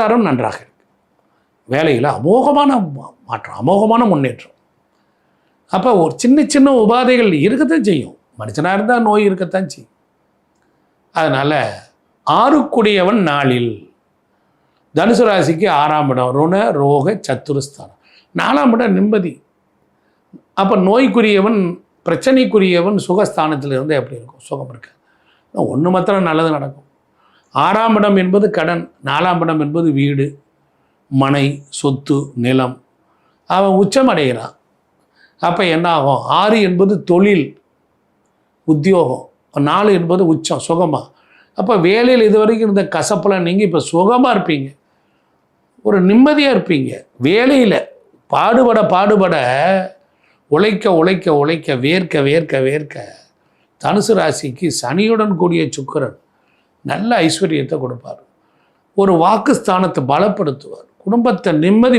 பொருளாதாரம் நன்றாக இருக்கு, வேலையில் அமோகமான மாற்றம், அமோகமான முன்னேற்றம். அப்போ ஒரு சின்ன சின்ன உபாதைகள் இருக்கத்தான் செய்யும், மனுஷனாக இருந்தால் நோய் இருக்கத்தான் செய்யும். அதனால் 6 நாளில் தனுசு ராசிக்கு 6ஆம் இடம் ருண ரோக சத்துருஸ்தானம், 4ஆம் இடம் நிம்மதி. அப்போ நோய்க்குரியவன் பிரச்சனைக்குரியவன் சுகஸ்தானத்தில் இருந்து எப்படி இருக்கும்? சுகம் இருக்க ஒன்று மாத்திரம் நல்லது நடக்கும். 6ஆம் இடம் என்பது கடன், 4ஆம் இடம் என்பது வீடு மனை சொத்து நிலம். அவன் உச்சம் அடைகிறான். அப்போ என்ன ஆகும்? 6 என்பது தொழில் உத்தியோகம், 4 என்பது உச்சம் சுகமாக. அப்போ வேலையில் இது வரைக்கும் இருந்த கசப்பெல்லாம் நீங்கள் இப்போ சுகமாக இருப்பீங்க, ஒரு நிம்மதியாக இருப்பீங்க. வேலையில் பாடுபட உழைக்க உழைக்க உழைக்க வேர்க்க வேர்க்க வேர்க்க தனுசு ராசிக்கு சனியுடன் கூடிய சுக்கிரன் நல்ல ஐஸ்வர்யத்தை கொடுப்பார், ஒரு வாக்குஸ்தானத்தை பலப்படுத்துவார், குடும்பத்தை நிம்மதி